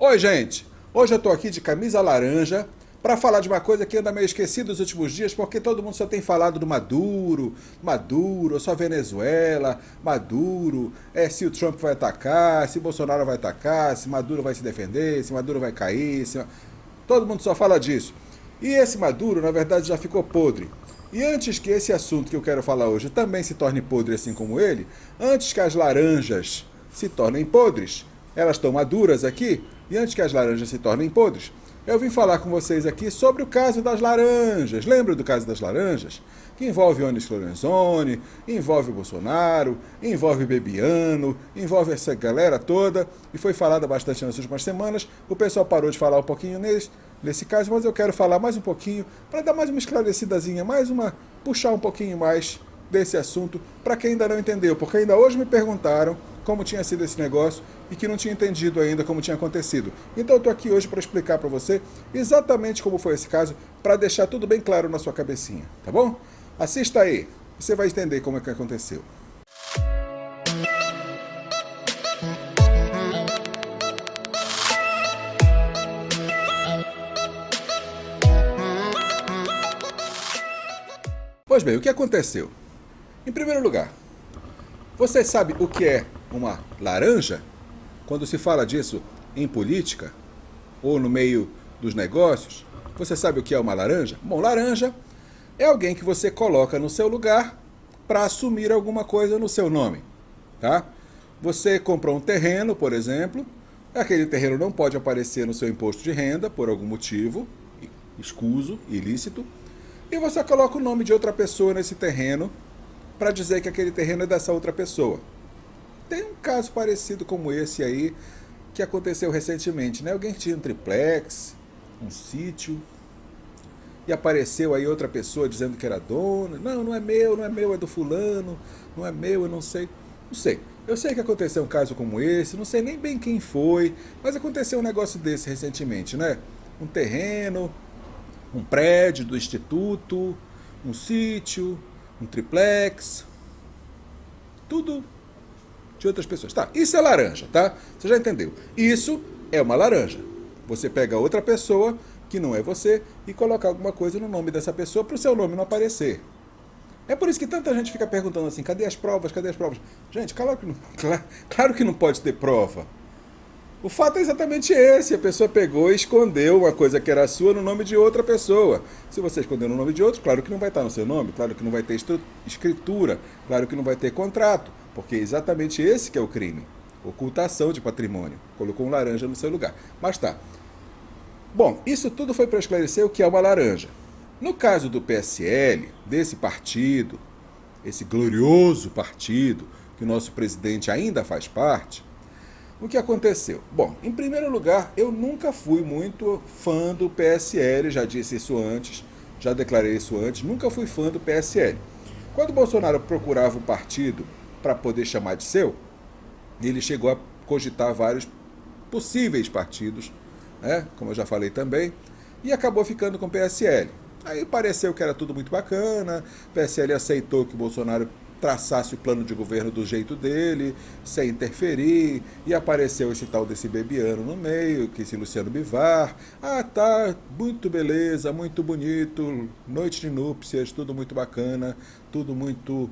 Oi, gente! Hoje eu tô aqui de camisa laranja para falar de uma coisa que anda meio esquecida nos últimos dias, porque todo mundo só tem falado do Maduro, Maduro, só Venezuela, Maduro, se o Trump vai atacar, se o Bolsonaro vai atacar, se Maduro vai se defender, se Maduro vai cair, todo mundo só fala disso. E esse Maduro, na verdade, já ficou podre. E antes que esse assunto que eu quero falar hoje também se torne podre assim como ele, antes que as laranjas se tornem podres, elas estão maduras aqui, e antes que as laranjas se tornem podres, eu vim falar com vocês aqui sobre o caso das laranjas. Lembra do caso das laranjas? Que envolve Onyx Lorenzoni, envolve o Bolsonaro, envolve Bebiano, envolve essa galera toda, e foi falada bastante nas últimas semanas. O pessoal parou de falar um pouquinho nesse caso, mas eu quero falar mais um pouquinho, para dar mais uma esclarecidazinha, puxar um pouquinho mais desse assunto, para quem ainda não entendeu, porque ainda hoje me perguntaram como tinha sido esse negócio e que não tinha entendido ainda como tinha acontecido. Então eu estou aqui hoje para explicar para você exatamente como foi esse caso, para deixar tudo bem claro na sua cabecinha, tá bom? Assista aí, você vai entender como é que aconteceu. Pois bem, o que aconteceu? Em primeiro lugar, você sabe o que é uma laranja? Quando se fala disso em política ou no meio dos negócios, você sabe o que é uma laranja? Bom, laranja é alguém que você coloca no seu lugar para assumir alguma coisa no seu nome, tá? Você comprou um terreno, por exemplo, aquele terreno não pode aparecer no seu imposto de renda por algum motivo escuso, ilícito, e você coloca o nome de outra pessoa nesse terreno para dizer que aquele terreno é dessa outra pessoa. Tem um caso parecido como esse aí, que aconteceu recentemente, né? Alguém que tinha um triplex, um sítio, e apareceu aí outra pessoa dizendo que era dona. Não, não é meu, é do fulano, não é meu, eu não sei. Não sei. Eu sei que aconteceu um caso como esse, não sei nem bem quem foi, mas aconteceu um negócio desse recentemente, né? Um terreno, um prédio do instituto, um sítio, um triplex, tudo de outras pessoas. Tá, isso é laranja, tá? Você já entendeu. Isso é uma laranja. Você pega outra pessoa, que não é você, e coloca alguma coisa no nome dessa pessoa para o seu nome não aparecer. É por isso que tanta gente fica perguntando assim, cadê as provas, cadê as provas? Gente, claro que não pode ter prova. O fato é exatamente esse, a pessoa pegou e escondeu uma coisa que era sua no nome de outra pessoa. Se você escondeu no nome de outro, claro que não vai estar no seu nome, claro que não vai ter escritura, claro que não vai ter contrato, porque é exatamente esse que é o crime. Ocultação de patrimônio. Colocou um laranja no seu lugar. Mas tá. Bom, isso tudo foi para esclarecer o que é uma laranja. No caso do PSL, desse partido, esse glorioso partido, que o nosso presidente ainda faz parte, o que aconteceu? Bom, em primeiro lugar, eu nunca fui muito fã do PSL, já disse isso antes, já declarei isso antes, nunca fui fã do PSL. Quando o Bolsonaro procurava um partido para poder chamar de seu, ele chegou a cogitar vários possíveis partidos, né, como eu já falei também, e acabou ficando com o PSL. Aí pareceu que era tudo muito bacana, o PSL aceitou que o Bolsonaro traçasse o plano de governo do jeito dele, sem interferir, e apareceu esse tal desse Bebiano no meio, que esse Luciano Bivar. Ah, tá, muito beleza, muito bonito, noite de núpcias, tudo muito bacana, tudo muito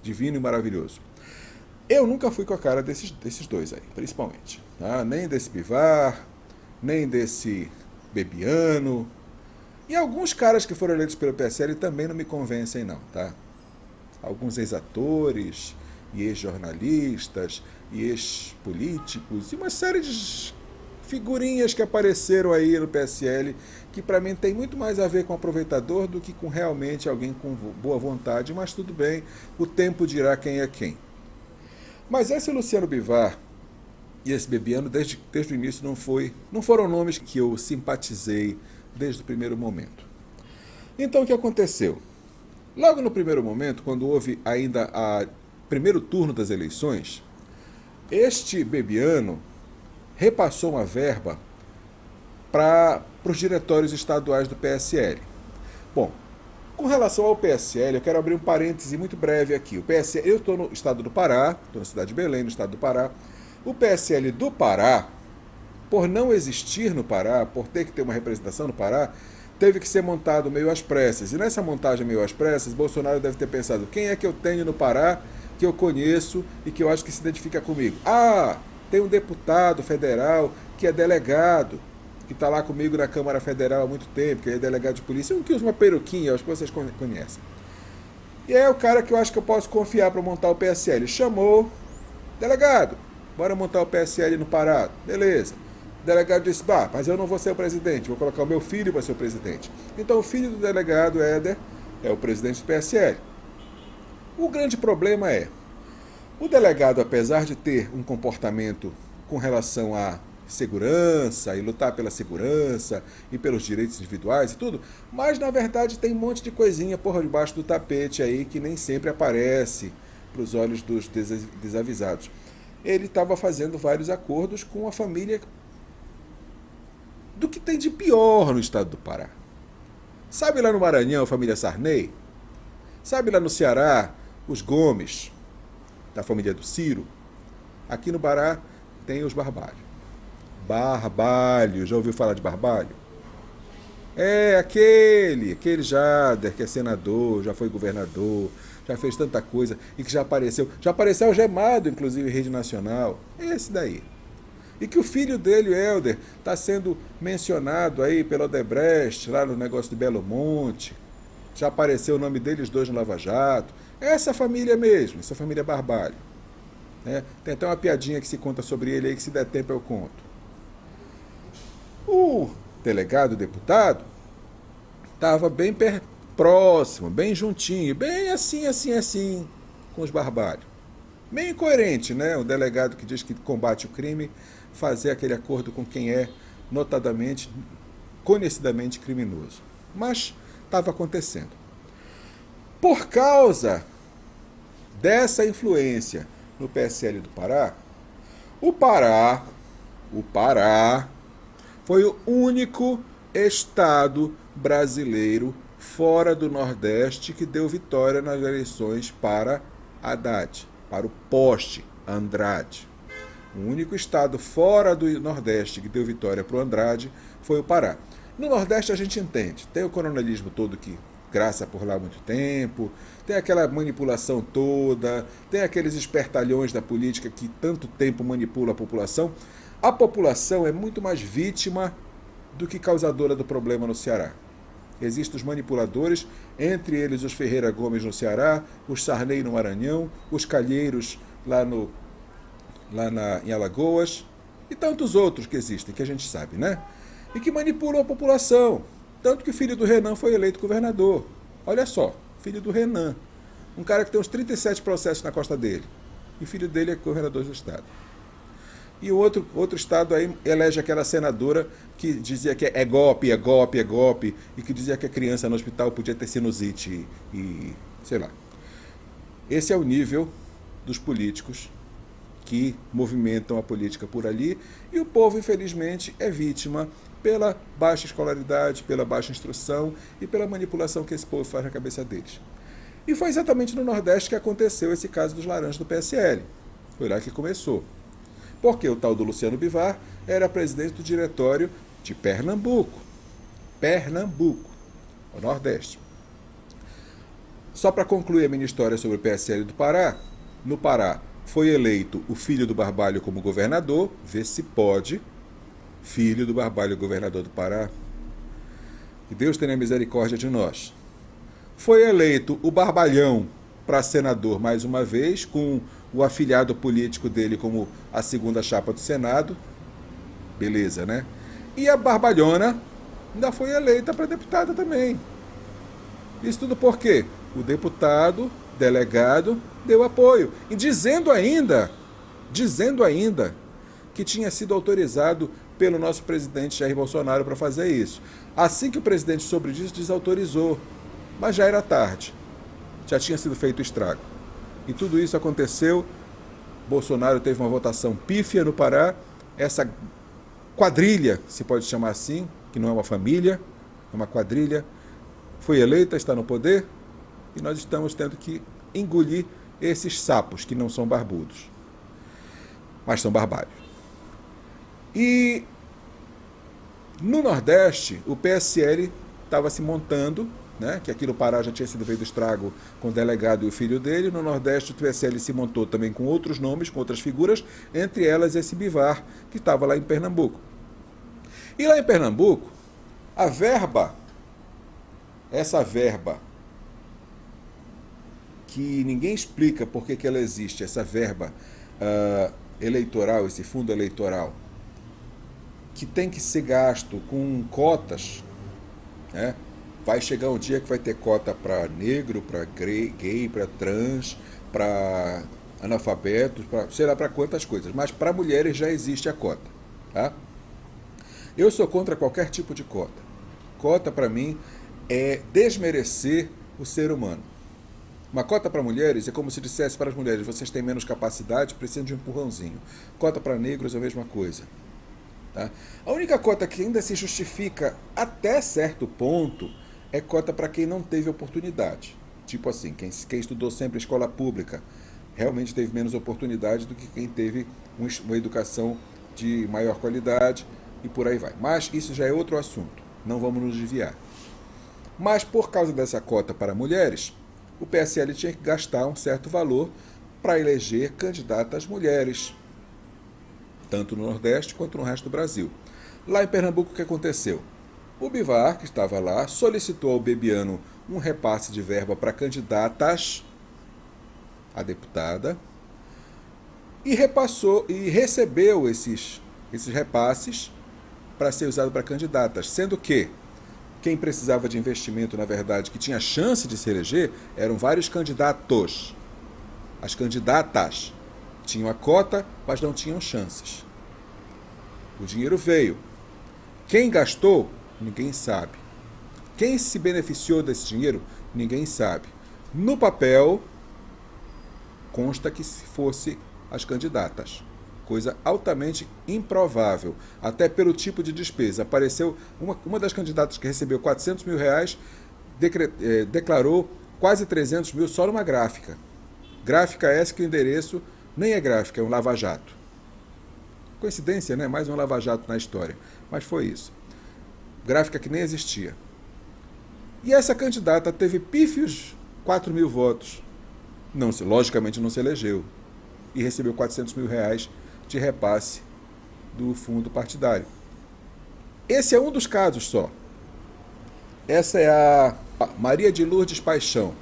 divino e maravilhoso. Eu nunca fui com a cara desses dois aí, principalmente. Tá? Nem desse Bivar, nem desse Bebiano. E alguns caras que foram eleitos pelo PSL também não me convencem não, tá? Alguns ex-atores, e ex-jornalistas, e ex-políticos, e uma série de figurinhas que apareceram aí no PSL, que para mim tem muito mais a ver com aproveitador do que com realmente alguém com boa vontade, mas tudo bem, o tempo dirá quem é quem. Mas esse Luciano Bivar e esse Bebiano, desde o início, não foram nomes que eu simpatizei desde o primeiro momento. Então o que aconteceu? Logo no primeiro momento, quando houve ainda o primeiro turno das eleições, este Bebiano repassou uma verba para os diretórios estaduais do PSL. Bom, com relação ao PSL, eu quero abrir um parêntese muito breve aqui. O PSL, eu estou no estado do Pará, estou na cidade de Belém, no estado do Pará. O PSL do Pará por não existir no Pará, por ter que ter uma representação no Pará, teve que ser montado meio às pressas. E nessa montagem meio às pressas, Bolsonaro deve ter pensado, quem é que eu tenho no Pará que eu conheço e que eu acho que se identifica comigo? Ah, tem um deputado federal que é delegado, que está lá comigo na Câmara Federal há muito tempo, que é delegado de polícia, um que usa uma peruquinha, acho que vocês conhecem. E é o cara que eu acho que eu posso confiar para montar o PSL. Chamou, delegado, bora montar o PSL no Pará. Beleza. O delegado disse, mas eu não vou ser o presidente, vou colocar o meu filho para ser o presidente. Então o filho do delegado, Éder, é o presidente do PSL. O grande problema é, o delegado, apesar de ter um comportamento com relação à segurança e lutar pela segurança e pelos direitos individuais e tudo, mas na verdade tem um monte de coisinha por debaixo do tapete aí que nem sempre aparece para os olhos dos desavisados. Ele estava fazendo vários acordos com a família do que tem de pior no estado do Pará. Sabe lá no Maranhão, a família Sarney? Sabe lá no Ceará, os Gomes, da família do Ciro? Aqui no Pará tem os Barbalho. Barbalho, já ouviu falar de Barbalho? É aquele Jader, que é senador, já foi governador, já fez tanta coisa e que já apareceu algemado, inclusive, em rede nacional. É esse daí. E que o filho dele, o Helder, está sendo mencionado aí pelo Odebrecht, lá no negócio de Belo Monte. Já apareceu o nome deles dois no Lava Jato. Essa família mesmo, essa família Barbalho. Tem até uma piadinha que se conta sobre ele aí, que se der tempo eu conto. O delegado, o deputado, estava bem próximo, bem juntinho, bem assim, com os Barbalho. Meio incoerente, né? O delegado que diz que combate o crime fazer aquele acordo com quem é notadamente, conhecidamente criminoso. Mas estava acontecendo. Por causa dessa influência no PSL do Pará, o Pará foi o único estado brasileiro fora do Nordeste que deu vitória nas eleições para Haddad, para o poste Andrade. O único estado fora do Nordeste que deu vitória para o Andrade foi o Pará. No Nordeste a gente entende, tem o coronelismo todo que graça por lá há muito tempo, tem aquela manipulação toda, tem aqueles espertalhões da política que tanto tempo manipula a população. A população é muito mais vítima do que causadora do problema no Ceará. Existem os manipuladores, entre eles os Ferreira Gomes no Ceará, os Sarney no Maranhão, os Calheiros em Alagoas e tantos outros que existem, que a gente sabe, né? E que manipulam a população. Tanto que o filho do Renan foi eleito governador. Olha só, filho do Renan. Um cara que tem uns 37 processos na costa dele. E o filho dele é governador do estado. E o outro estado aí elege aquela senadora que dizia que é golpe, e que dizia que a criança no hospital podia ter sinusite e sei lá. Esse é o nível dos políticos que movimentam a política por ali, e o povo, infelizmente, é vítima pela baixa escolaridade, pela baixa instrução e pela manipulação que esse povo faz na cabeça deles. E foi exatamente no Nordeste que aconteceu esse caso dos laranjas do PSL. Foi lá que começou. Porque o tal do Luciano Bivar era presidente do diretório de Pernambuco. O Nordeste. Só para concluir a minha história sobre o PSL do Pará, no Pará foi eleito o filho do Barbalho como governador, vê se pode, filho do Barbalho governador do Pará. Que Deus tenha misericórdia de nós. Foi eleito o Barbalhão para senador mais uma vez, com o afilhado político dele como a segunda chapa do Senado. Beleza, né? E a Barbalhona ainda foi eleita para deputada também. Isso tudo por quê? O deputado, delegado, deu apoio. E dizendo ainda que tinha sido autorizado pelo nosso presidente Jair Bolsonaro para fazer isso. Assim que o presidente soube disso, desautorizou. Mas já era tarde. Já tinha sido feito o estrago. E tudo isso aconteceu. Bolsonaro teve uma votação pífia no Pará. Essa quadrilha, se pode chamar assim, que não é uma família, é uma quadrilha, foi eleita, está no poder, e nós estamos tendo que engolir esses sapos que não são barbudos, mas são barbários. E No Nordeste, o PSL estava se montando, né, que aqui no Pará já tinha sido feito estrago com o delegado e o filho dele. No Nordeste, o PSL se montou também com outros nomes, com outras figuras, entre elas esse Bivar, que estava lá em Pernambuco. E lá em Pernambuco, a verba, essa verba, que ninguém explica por que ela existe, essa verba eleitoral, esse fundo eleitoral, que tem que ser gasto com cotas, né? Vai chegar um dia que vai ter cota para negro, para gay, para trans, para analfabetos, para sei lá para quantas coisas, mas para mulheres já existe a cota, tá? Eu sou contra qualquer tipo de cota. Cota para mim é desmerecer o ser humano. Uma cota para mulheres é como se dissesse para as mulheres: vocês têm menos capacidade, precisam de um empurrãozinho. Cota para negros é a mesma coisa. Tá? A única cota que ainda se justifica até certo ponto é cota para quem não teve oportunidade. Tipo assim, quem estudou sempre em escola pública realmente teve menos oportunidade do que quem teve uma educação de maior qualidade e por aí vai. Mas isso já é outro assunto, não vamos nos desviar. Mas por causa dessa cota para mulheres, o PSL tinha que gastar um certo valor para eleger candidatas mulheres, tanto no Nordeste quanto no resto do Brasil. Lá em Pernambuco, o que aconteceu? O Bivar, que estava lá, solicitou ao Bebiano um repasse de verba para candidatas a deputada e repassou e recebeu esses repasses para ser usado para candidatas, sendo que quem precisava de investimento, na verdade, que tinha chance de se eleger, eram vários candidatos. As candidatas tinham a cota, mas não tinham chances. O dinheiro veio. Quem gastou, ninguém sabe. Quem se beneficiou desse dinheiro, ninguém sabe. No papel, consta que se fosse as candidatas. Coisa altamente improvável, até pelo tipo de despesa. Apareceu uma das candidatas que recebeu 400 mil reais, declarou quase 300 mil só numa gráfica. Gráfica essa que o endereço nem é gráfica, é um lava-jato. Coincidência, né? Mais um lava-jato na história. Mas foi isso. Gráfica que nem existia. E essa candidata teve pífios 4 mil votos. Não, logicamente não se elegeu. E recebeu 400 mil reais de repasse do fundo partidário. Esse é um dos casos só. Essa é a Maria de Lourdes Paixão,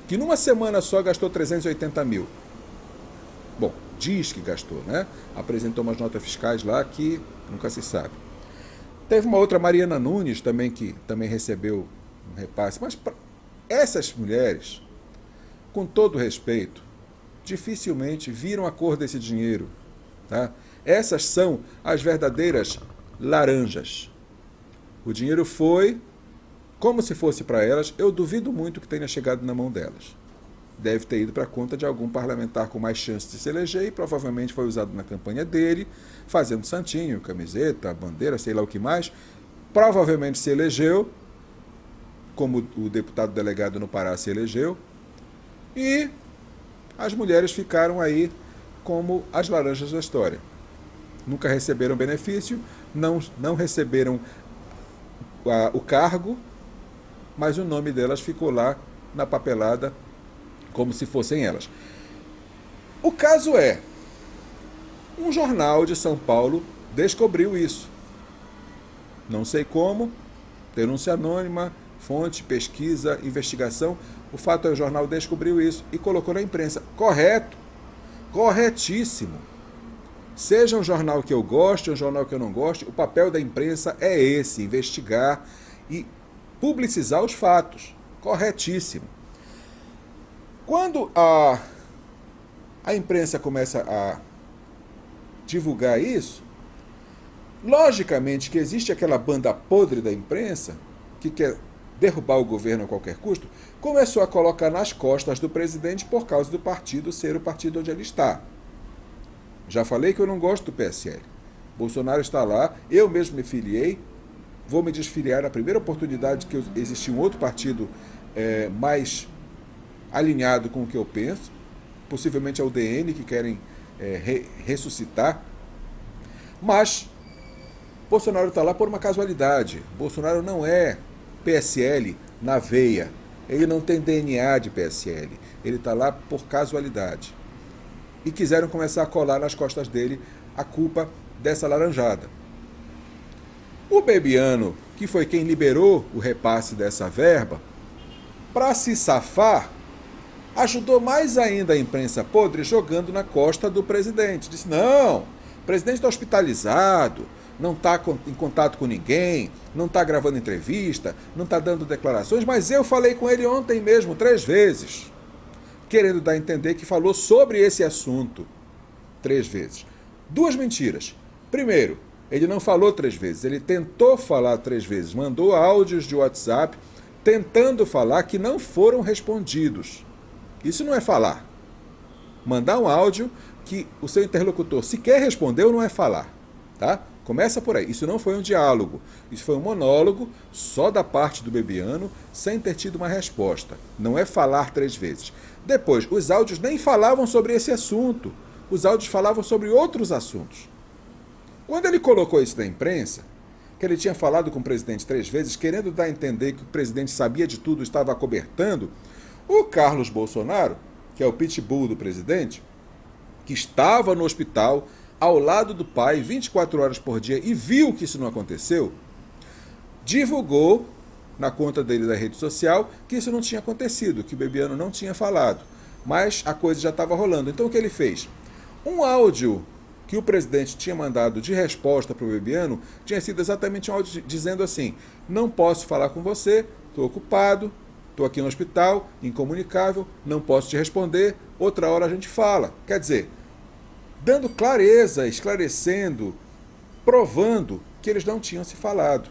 que numa semana só gastou 380 mil. Bom, diz que gastou, né? Apresentou umas notas fiscais lá que nunca se sabe. Teve uma outra, Mariana Nunes, também, que também recebeu um repasse. Mas essas mulheres, com todo respeito, dificilmente viram a cor desse dinheiro. Tá? Essas são as verdadeiras laranjas. O dinheiro foi como se fosse para elas. Eu duvido muito que tenha chegado na mão delas. Deve ter ido para a conta de algum parlamentar com mais chance de se eleger e provavelmente foi usado na campanha dele, fazendo santinho, camiseta, bandeira, sei lá o que mais. Provavelmente se elegeu, como o deputado delegado no Pará se elegeu, e as mulheres ficaram aí como as laranjas da história. Nunca receberam benefício, não receberam o cargo, mas o nome delas ficou lá na papelada como se fossem elas. O caso é, um jornal de São Paulo descobriu isso. Não sei como, denúncia anônima, fonte, pesquisa, investigação. O fato é que o jornal descobriu isso e colocou na imprensa. Correto, corretíssimo. Seja um jornal que eu goste, um jornal que eu não goste, o papel da imprensa é esse, investigar e publicizar os fatos. Corretíssimo. Quando a imprensa começa a divulgar isso, logicamente que existe aquela banda podre da imprensa que quer derrubar o governo a qualquer custo, começou a colocar nas costas do presidente por causa do partido ser o partido onde ele está. Já falei que eu não gosto do PSL. Bolsonaro está lá, eu mesmo me filiei, vou me desfiliar na primeira oportunidade que existir um outro partido mais alinhado com o que eu penso, possivelmente é o DN que querem ressuscitar, mas Bolsonaro está lá por uma casualidade. Bolsonaro não é PSL na veia. Ele não tem DNA de PSL. Ele está lá por casualidade. E quiseram começar a colar nas costas dele a culpa dessa laranjada. O Bebiano, que foi quem liberou o repasse dessa verba, para se safar, ajudou mais ainda a imprensa podre jogando na costa do presidente. Disse, não, o presidente está hospitalizado, não está em contato com ninguém, não está gravando entrevista, não está dando declarações, mas eu falei com ele ontem mesmo 3 vezes, querendo dar a entender que falou sobre esse assunto 3 vezes. 2 mentiras. Primeiro, ele não falou 3 vezes, ele tentou falar 3 vezes, mandou áudios de WhatsApp tentando falar que não foram respondidos. Isso não é falar. Mandar um áudio que o seu interlocutor sequer respondeu não é falar, tá? Começa por aí. Isso não foi um diálogo. Isso foi um monólogo só da parte do Bebiano, sem ter tido uma resposta. Não é falar 3 vezes. Depois, os áudios nem falavam sobre esse assunto. Os áudios falavam sobre outros assuntos. Quando ele colocou isso na imprensa, que ele tinha falado com o presidente 3 vezes, querendo dar a entender que o presidente sabia de tudo, estava acobertando, o Carlos Bolsonaro, que é o pitbull do presidente, que estava no hospital ao lado do pai 24 horas por dia e viu que isso não aconteceu, divulgou na conta dele da rede social que isso não tinha acontecido, que o Bebiano não tinha falado, mas a coisa já estava rolando. Então o que ele fez? Um áudio que o presidente tinha mandado de resposta para o Bebiano tinha sido exatamente um áudio dizendo assim, não posso falar com você, estou ocupado, estou aqui no hospital, incomunicável, não posso te responder, outra hora a gente fala. Quer dizer, dando clareza, esclarecendo, provando que eles não tinham se falado.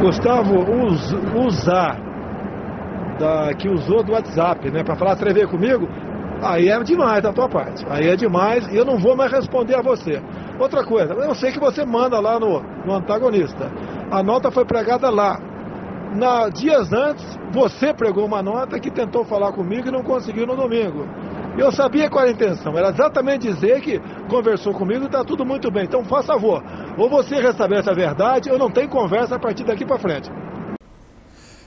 Gustavo, que usou do WhatsApp, né, para falar 3 vezes comigo, aí é demais da tua parte. Aí é demais e eu não vou mais responder a você. Outra coisa, eu sei que você manda lá no antagonista. A nota foi pregada lá. Dias antes, você pregou uma nota que tentou falar comigo e não conseguiu no domingo. Eu sabia qual era a intenção, era exatamente dizer que conversou comigo e está tudo muito bem. Então, faça favor, ou você restabelece a verdade ou não tem conversa a partir daqui para frente.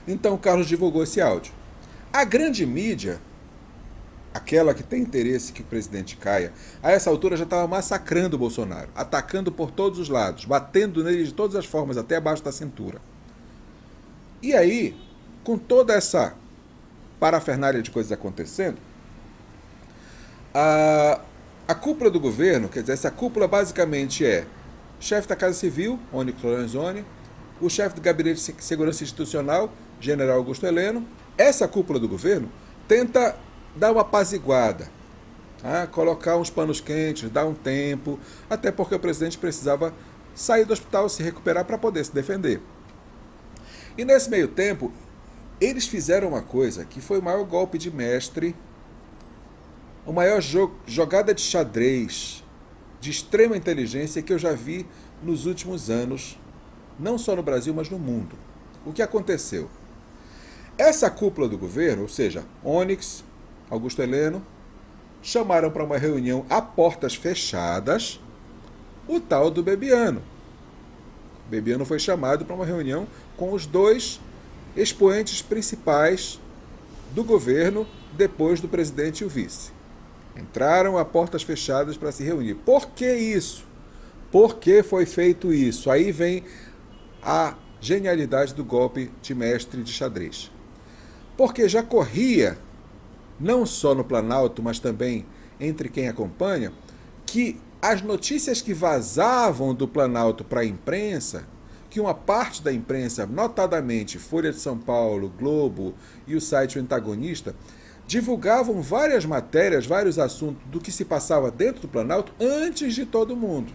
Então, o Carlos divulgou esse áudio. A grande mídia, aquela que tem interesse que o presidente caia, a essa altura já estava massacrando o Bolsonaro, atacando por todos os lados, batendo nele de todas as formas, até abaixo da cintura. E aí, com toda essa parafernália de coisas acontecendo, a cúpula do governo, quer dizer, essa cúpula basicamente é chefe da Casa Civil, Onyx Lorenzoni, o chefe do Gabinete de Segurança Institucional, General Augusto Heleno. Essa cúpula do governo tenta dar uma apaziguada, tá? Colocar uns panos quentes, dar um tempo, até porque o presidente precisava sair do hospital, se recuperar para poder se defender. E nesse meio tempo, eles fizeram uma coisa que foi o maior golpe de mestre, a maior jogada de xadrez de extrema inteligência que eu já vi nos últimos anos, não só no Brasil, mas no mundo. O que aconteceu? Essa cúpula do governo, ou seja, Onyx, Augusto Heleno, chamaram para uma reunião a portas fechadas o tal do Bebiano. O Bebiano foi chamado para uma reunião com os 2 expoentes principais do governo depois do presidente e o vice. Entraram a portas fechadas para se reunir. Por que isso? Por que foi feito isso? Aí vem a genialidade do golpe de mestre de xadrez. Porque já corria, não só no Planalto, mas também entre quem acompanha, que as notícias que vazavam do Planalto para a imprensa, que uma parte da imprensa, notadamente Folha de São Paulo, Globo e o site O Antagonista, divulgavam várias matérias, vários assuntos do que se passava dentro do Planalto antes de todo mundo.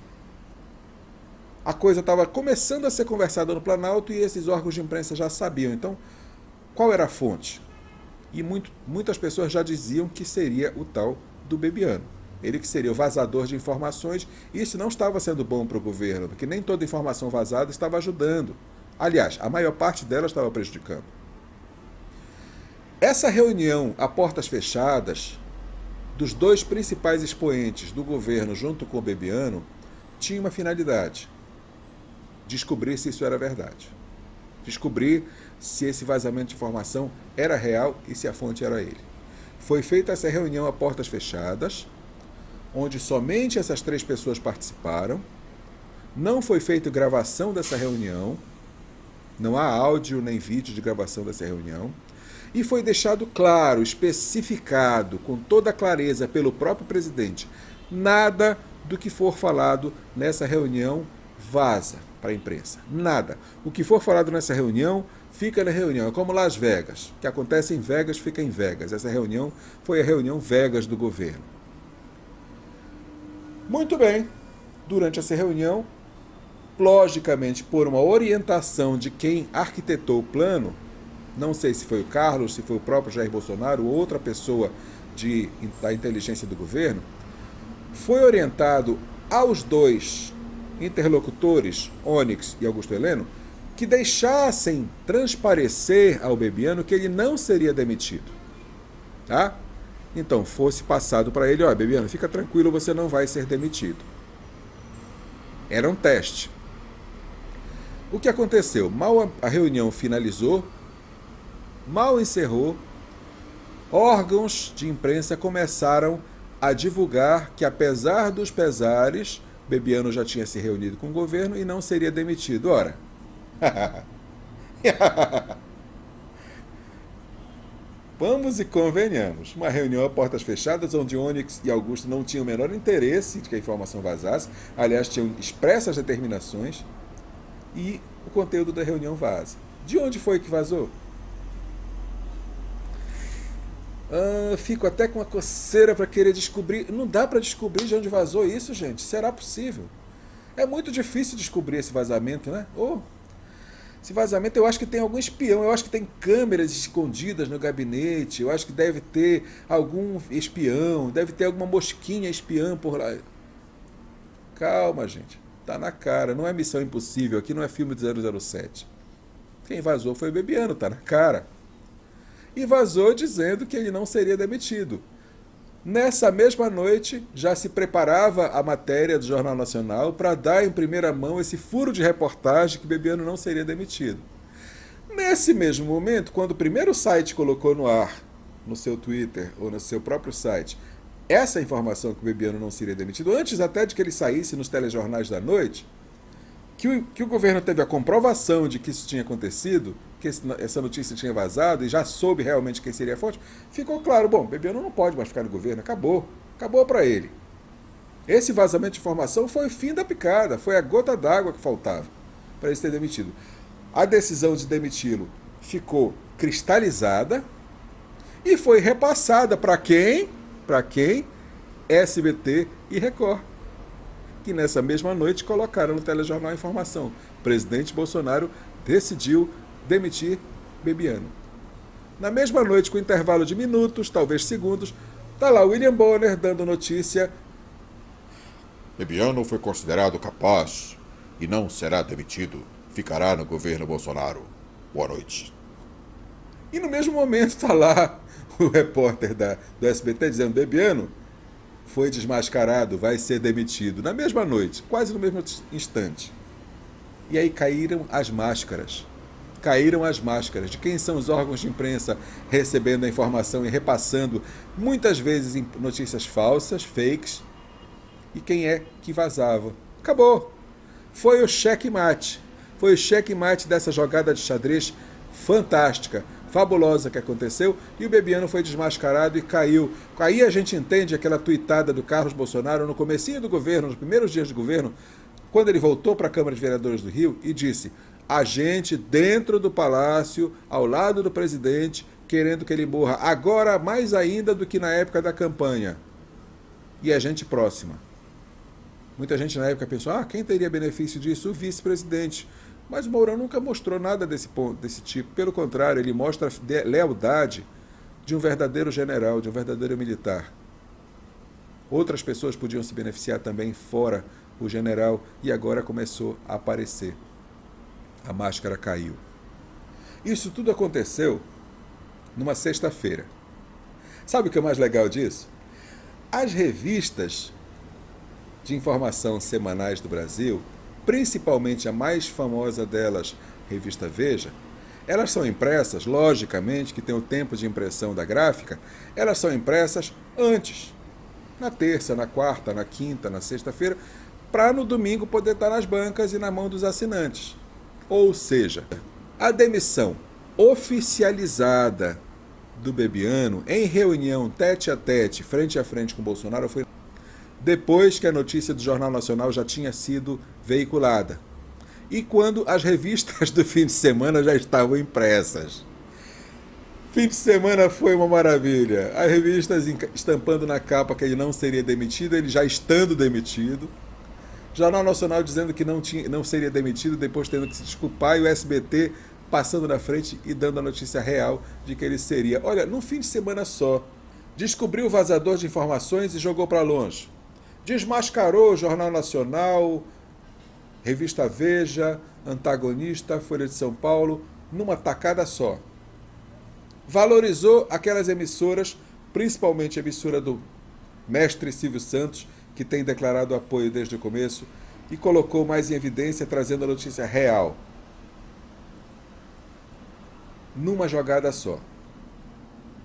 A coisa estava começando a ser conversada no Planalto e esses órgãos de imprensa já sabiam. Então, qual era a fonte? E muitas pessoas já diziam que seria o tal do Bebiano. Ele que seria o vazador de informações, e isso não estava sendo bom para o governo, porque nem toda informação vazada estava ajudando. Aliás, a maior parte dela estava prejudicando. Essa reunião a portas fechadas dos 2 principais expoentes do governo junto com o Bebiano tinha uma finalidade. descobrir se isso era verdade. Descobrir se esse vazamento de informação era real e se a fonte era ele. Foi feita essa reunião a portas fechadas, onde somente essas 3 pessoas participaram. Não foi feita gravação dessa reunião, não há áudio nem vídeo de gravação dessa reunião, e foi deixado claro, especificado, com toda a clareza pelo próprio presidente, nada do que for falado nessa reunião vaza para a imprensa. Nada. O que for falado nessa reunião, fica na reunião. É como Las Vegas. O que acontece em Vegas, fica em Vegas. Essa reunião foi a reunião Vegas do governo. Muito bem. Durante essa reunião, logicamente, por uma orientação de quem arquitetou o plano, não sei se foi o Carlos, se foi o próprio Jair Bolsonaro ou outra pessoa da inteligência do governo, foi orientado aos 2 interlocutores, Onyx e Augusto Heleno, que deixassem transparecer ao Bebiano que ele não seria demitido. Tá? Então, fosse passado para ele, Bebiano, fica tranquilo, você não vai ser demitido. Era um teste. O que aconteceu? Mal a reunião finalizou, mal encerrou, órgãos de imprensa começaram a divulgar que, apesar dos pesares, Bebiano já tinha se reunido com o governo e não seria demitido. Ora, vamos e convenhamos. Uma reunião a portas fechadas, onde Onyx e Augusto não tinham o menor interesse de que a informação vazasse, aliás, tinham expressas determinações, e o conteúdo da reunião vaza. De onde foi que vazou? Fico até com uma coceira para querer descobrir. Não dá para descobrir de onde vazou isso, gente. Será possível? É muito difícil descobrir esse vazamento, né? Esse vazamento, eu acho que tem algum espião, eu acho que tem câmeras escondidas no gabinete, eu acho que deve ter algum espião, deve ter alguma mosquinha espiã por lá. Calma, gente. Tá na cara. Não é Missão Impossível. Aqui não é filme de 007. Quem vazou foi o Bebiano, tá na cara. E vazou dizendo que ele não seria demitido. Nessa mesma noite, já se preparava a matéria do Jornal Nacional para dar em primeira mão esse furo de reportagem que Bebiano não seria demitido. Nesse mesmo momento, quando o primeiro site colocou no ar, no seu Twitter ou no seu próprio site, essa informação que o Bebiano não seria demitido, antes até de que ele saísse nos telejornais da noite, que o governo teve a comprovação de que isso tinha acontecido, que essa notícia tinha vazado e já soube realmente quem seria a fonte, ficou claro, Bebiano não pode mais ficar no governo, acabou para ele. Esse vazamento de informação foi o fim da picada, foi a gota d'água que faltava para ele ser demitido. A decisão de demiti-lo ficou cristalizada e foi repassada para quem? Para quem? SBT e Record, que nessa mesma noite colocaram no telejornal a informação. O presidente Bolsonaro decidiu demitir Bebiano. Na mesma noite, com intervalo de minutos, talvez segundos, está lá William Bonner dando notícia. Bebiano foi considerado capaz e não será demitido. Ficará no governo Bolsonaro. Boa noite. E no mesmo momento está lá o repórter do SBT dizendo: Bebiano foi desmascarado, vai ser demitido. Na mesma noite, quase no mesmo instante. E aí caíram as máscaras. Caíram as máscaras de quem são os órgãos de imprensa recebendo a informação e repassando, muitas vezes em notícias falsas, fakes, e quem é que vazava. Acabou. Foi o checkmate. Foi o checkmate dessa jogada de xadrez fantástica, fabulosa que aconteceu, e o Bebiano foi desmascarado e caiu. Aí a gente entende aquela tuitada do Carlos Bolsonaro no comecinho do governo, nos primeiros dias do governo, quando ele voltou para a Câmara de Vereadores do Rio e disse: a gente dentro do palácio, ao lado do presidente, querendo que ele morra, agora mais ainda do que na época da campanha. E a gente próxima. Muita gente na época pensou: quem teria benefício disso? O vice-presidente. Mas o Mourão nunca mostrou nada desse tipo. Pelo contrário, ele mostra a lealdade de um verdadeiro general, de um verdadeiro militar. Outras pessoas podiam se beneficiar também fora o general, e agora começou a aparecer. A máscara caiu. Isso tudo aconteceu numa sexta-feira. Sabe o que é mais legal disso? As revistas de informação semanais do Brasil principalmente a mais famosa delas, Revista Veja, elas são impressas, logicamente, que tem o tempo de impressão da gráfica, elas são impressas antes, na terça, na quarta, na quinta, na sexta-feira, para no domingo poder estar nas bancas e na mão dos assinantes. Ou seja, a demissão oficializada do Bebiano em reunião tete a tete, frente a frente com Bolsonaro, foi depois que a notícia do Jornal Nacional já tinha sido veiculada. E quando as revistas do fim de semana já estavam impressas. Fim de semana foi uma maravilha. As revistas estampando na capa que ele não seria demitido, ele já estando demitido. Jornal Nacional dizendo que não seria demitido, depois tendo que se desculpar, e o SBT passando na frente e dando a notícia real de que ele seria. Olha, num fim de semana só, descobriu o vazador de informações e jogou para longe. Desmascarou o Jornal Nacional, Revista Veja, Antagonista, Folha de São Paulo, numa tacada só. Valorizou aquelas emissoras, principalmente a emissora do mestre Silvio Santos, que tem declarado apoio desde o começo, e colocou mais em evidência, trazendo a notícia real. Numa jogada só.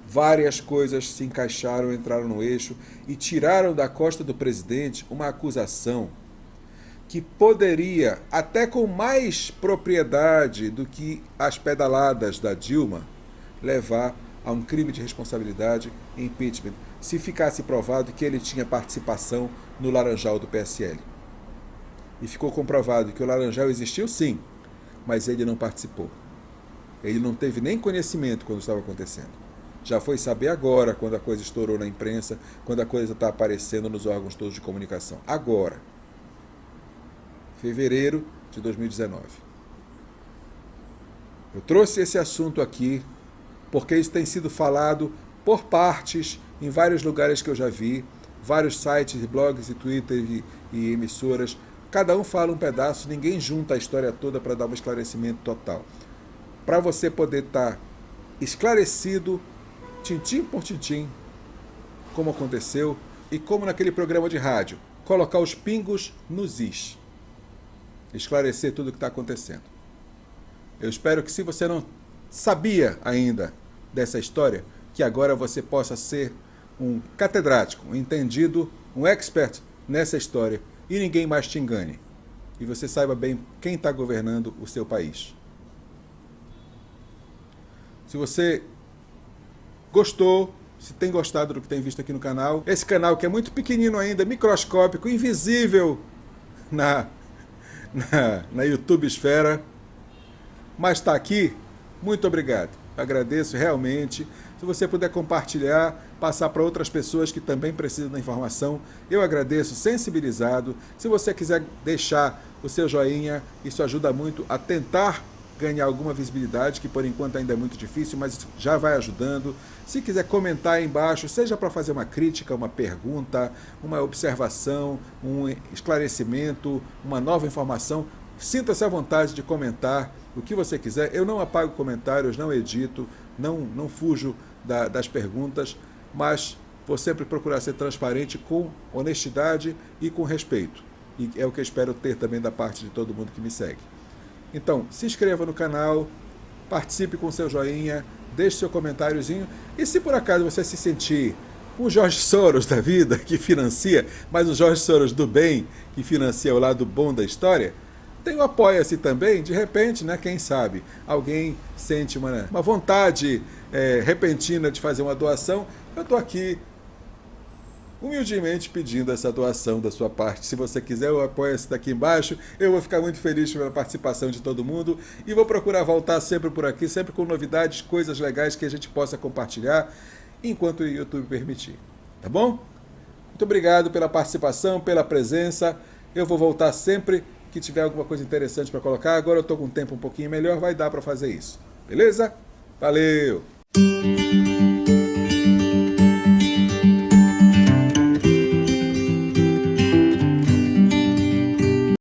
Várias coisas se encaixaram, entraram no eixo e tiraram da costa do presidente uma acusação que poderia, até com mais propriedade do que as pedaladas da Dilma, levar a um crime de responsabilidade e impeachment, se ficasse provado que ele tinha participação no Laranjal do PSL. E ficou comprovado que o Laranjal existiu sim, mas ele não participou. Ele não teve nem conhecimento quando estava acontecendo. Já foi saber agora, quando a coisa estourou na imprensa, quando a coisa está aparecendo nos órgãos todos de comunicação. Agora. Fevereiro de 2019. Eu trouxe esse assunto aqui porque isso tem sido falado por partes em vários lugares que eu já vi, vários sites, blogs e Twitter e emissoras. Cada um fala um pedaço, ninguém junta a história toda para dar um esclarecimento total. Para você poder estar esclarecido, tintim por tintim, como aconteceu e como naquele programa de rádio, colocar os pingos nos is. Esclarecer tudo o que está acontecendo. Eu espero que, se você não sabia ainda dessa história, que agora você possa ser um catedrático, um entendido, um expert nessa história e ninguém mais te engane. E você saiba bem quem está governando o seu país. Se você gostou, se tem gostado do que tem visto aqui no canal, esse canal que é muito pequenino ainda, microscópico, invisível na YouTube esfera, mas está aqui, muito obrigado. Agradeço realmente. Se você puder compartilhar, passar para outras pessoas que também precisam da informação, eu agradeço, sensibilizado. Se você quiser deixar o seu joinha, isso ajuda muito a tentar ganhar alguma visibilidade, que por enquanto ainda é muito difícil, mas já vai ajudando. Se quiser comentar aí embaixo, seja para fazer uma crítica, uma pergunta, uma observação, um esclarecimento, uma nova informação, sinta-se à vontade de comentar o que você quiser. Eu não apago comentários, não edito, não fujo das perguntas, mas vou sempre procurar ser transparente com honestidade e com respeito. E é o que eu espero ter também da parte de todo mundo que me segue. Então, se inscreva no canal, participe com seu joinha, deixe seu comentáriozinho. E se por acaso você se sentir um Jorge Soros da vida, que financia, mas o Jorge Soros do bem, que financia o lado bom da história, tem o Apoia-se também. De repente, né, quem sabe, alguém sente uma vontade repentina de fazer uma doação. Eu estou aqui humildemente pedindo essa doação da sua parte. Se você quiser, o Apoia-se está aqui embaixo. Eu vou ficar muito feliz pela participação de todo mundo e vou procurar voltar sempre por aqui, sempre com novidades, coisas legais que a gente possa compartilhar enquanto o YouTube permitir. Tá bom? Muito obrigado pela participação, pela presença. Eu vou voltar sempre que tiver alguma coisa interessante para colocar. Agora eu estou com um tempo um pouquinho melhor, vai dar para fazer isso. Beleza? Valeu!